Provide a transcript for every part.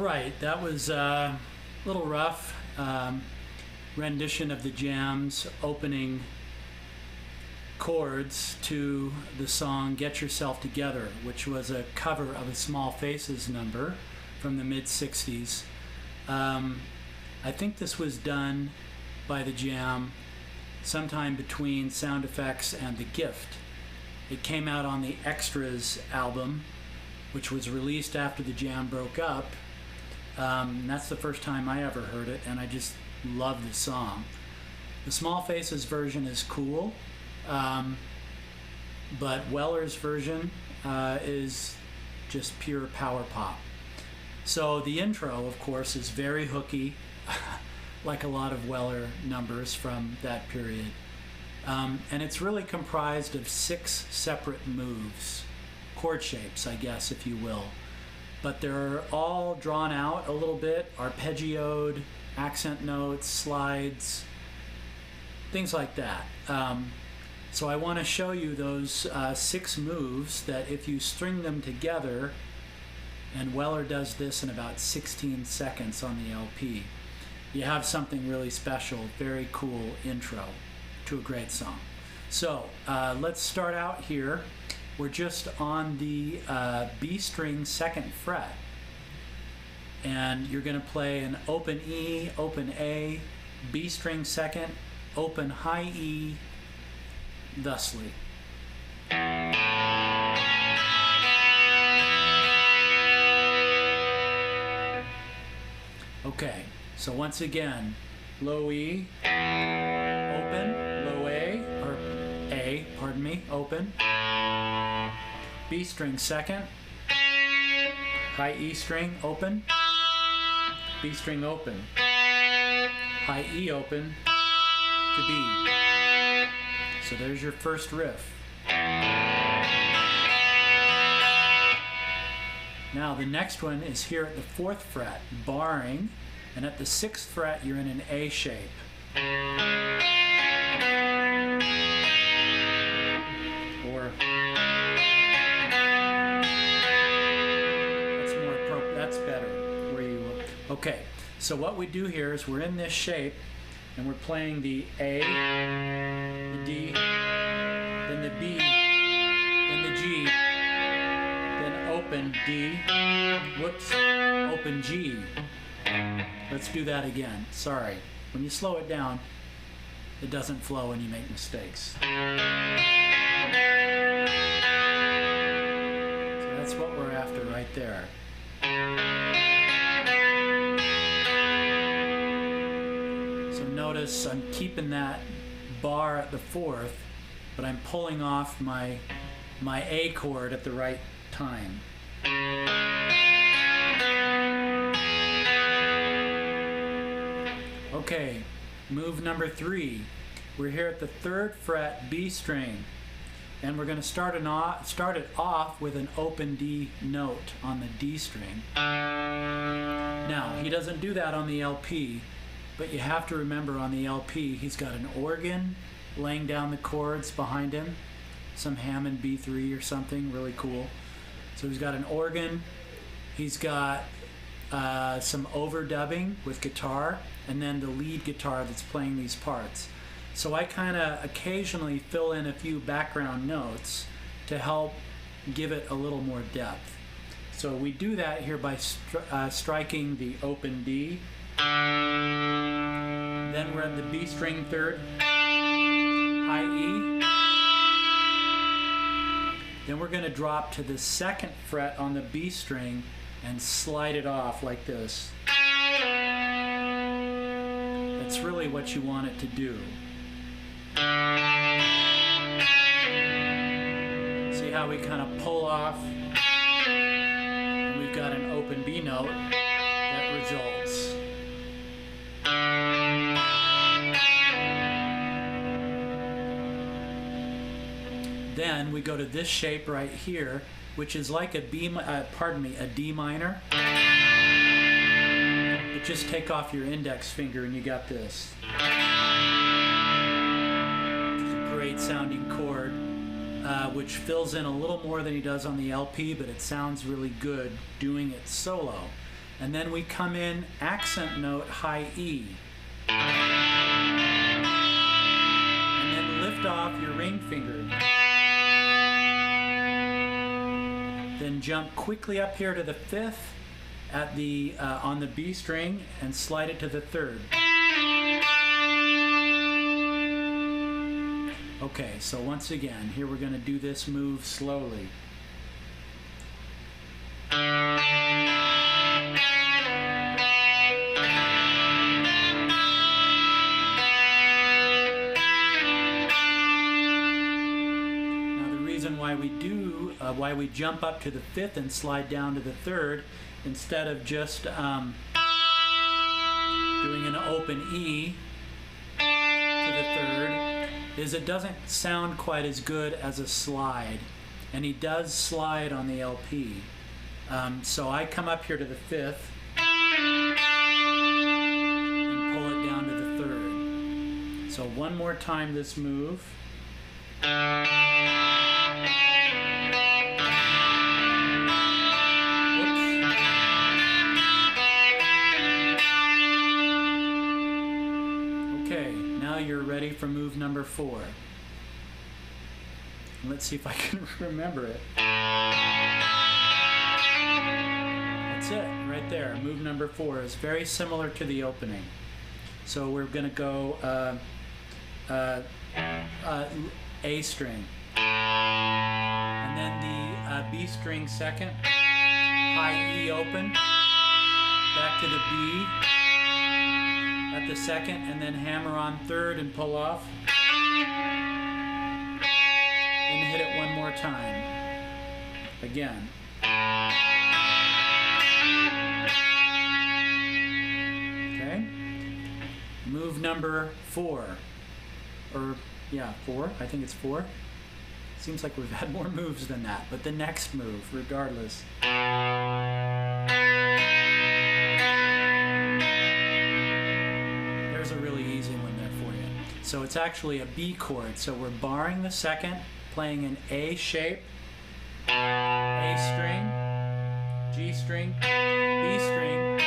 Right, that was a little rough rendition of the Jam's opening chords to the song Get Yourself Together, which was a cover of a Small Faces number from the mid-60s. I think this was done by the Jam sometime between Sound Effects and The Gift. It came out on the Extras album, which was released after the Jam broke up. That's the first time I ever heard it, and I just love the song. The Small Faces version is cool, but Weller's version is just pure power pop. So the intro, of course, is very hooky, like a lot of Weller numbers from that period. And it's really comprised of 6 separate moves, chord shapes, I guess, if you will. But they're all drawn out a little bit, arpeggioed, accent notes, slides, things like that. So I want to show you those 6 moves that if you string them together, and Weller does this in about 16 seconds on the LP, you have something really special, very cool intro to a great song. So let's start out here. We're just on the B string 2nd fret, and you're going to play an open E, open A, B string 2nd, open high E, thusly. Okay, so once again, low E, open, low A, or A, pardon me, open, B string 2nd, high E string, open, B string open, high E open to B. So there's your first riff. Now the next one is here at the 4th fret, barring, and at the 6th fret you're in an A shape. Or that's better where you look. Okay, so what we do here is we're in this shape and we're playing the A, the D, then the B, then the G, then open D, whoops, open G. Let's do that again. Sorry. When you slow it down, it doesn't flow and you make mistakes. So that's what we're after right there. So notice I'm keeping that bar at the 4th, but I'm pulling off my A chord at the right time. Okay, move number 3. We're here at the 3rd fret B string, and we're going to start it off with an open D note on the D string. Now, he doesn't do that on the LP, but you have to remember on the LP he's got an organ laying down the chords behind him, some Hammond B3 or something, really cool. So he's got an organ, he's got some overdubbing with guitar, and then the lead guitar that's playing these parts. So I kind of occasionally fill in a few background notes to help give it a little more depth. So we do that here by striking the open D. Then we're at the B string 3rd, high E. Then we're going to drop to the 2nd fret on the B string and slide it off like this. That's really what you want it to do. See how we kind of pull off, and we've got an open B note that results. Then we go to this shape right here, which is like a D minor. But just take off your index finger and you got this. It's a great sounding chord, which fills in a little more than he does on the LP, but it sounds really good doing it solo. And then we come in accent note high E. And then lift off your ring finger. Then jump quickly up here to the 5th at the on the B string and slide it to the 3rd. Okay, so once again, here we're going to do this move slowly. Why we jump up to the 5th and slide down to the 3rd instead of just doing an open E to the 3rd is it doesn't sound quite as good as a slide, and he does slide on the LP. So I come up here to the 5th and pull it down to the 3rd. So one more time this move. You're ready for move number 4. Let's see if I can remember it. That's it, right there. Move number 4 is very similar to the opening. So we're going to go A string. And then the B string second, high E open, back to the B at the second, and then hammer on 3rd and pull off. And hit it one more time. Again. Okay. Move number 4. Or, yeah, 4. I think it's 4. Seems like we've had more moves than that, but the next move, regardless. There's a really easy one there for you. So it's actually a B chord. So we're barring the second, playing an A shape, A string, G string, B string,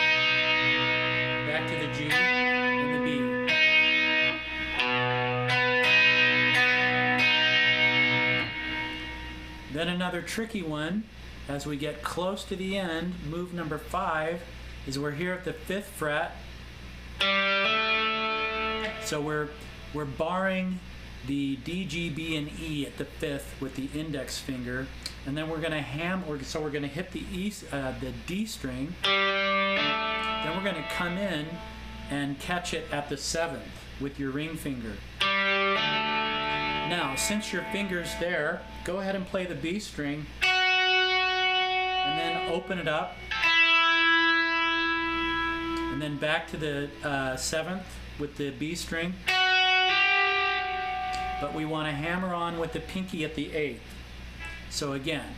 back to the G and the B. Then another tricky one, as we get close to the end, move number 5, is we're here at the 5th fret. So we're barring the D, G, B, and E at the 5th with the index finger, and then we're going to so we're going to hit the the D string. Then we're going to come in and catch it at the 7th with your ring finger. Now, since your finger's there, go ahead and play the B string, and then open it up, and then back to the 7th with the B string. But we want to hammer on with the pinky at the 8th. So again.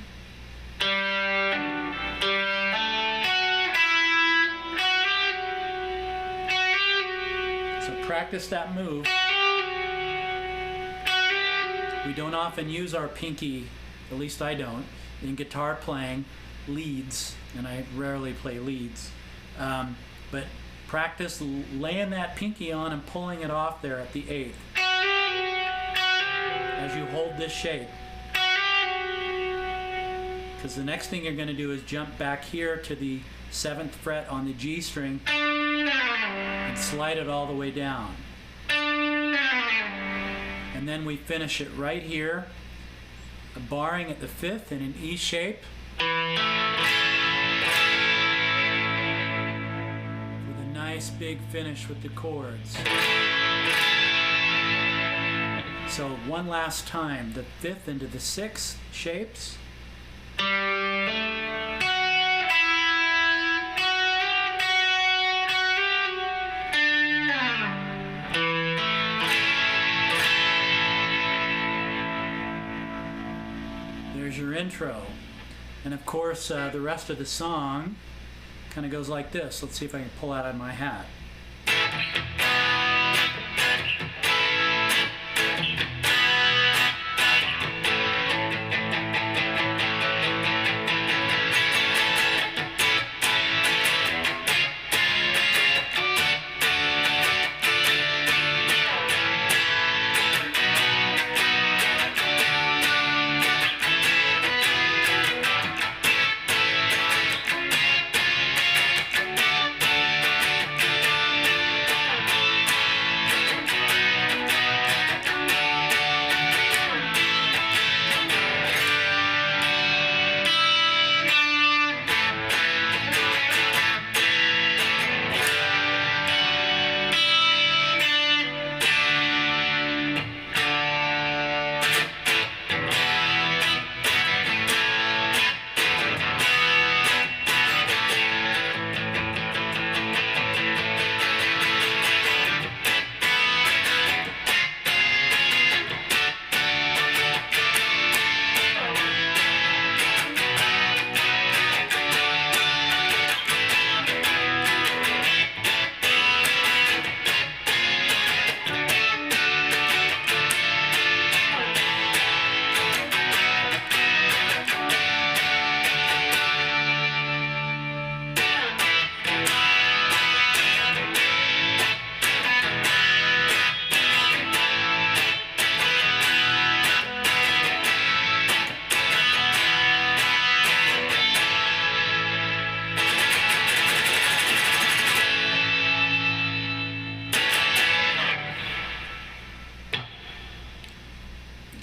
So practice that move. We don't often use our pinky, at least I don't, in guitar playing leads, and I rarely play leads. But practice laying that pinky on and pulling it off there at the 8th as you hold this shape. Because the next thing you're going to do is jump back here to the 7th fret on the G string and slide it all the way down. And then we finish it right here, barring at the 5th in an E shape, with a nice big finish with the chords. So one last time, the 5th into the 6th shapes. There's your intro. And of course, the rest of the song kind of goes like this. Let's see if I can pull out of my hat.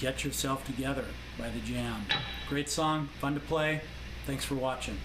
Get Yourself Together by The Jam. Great song, fun to play. Thanks for watching.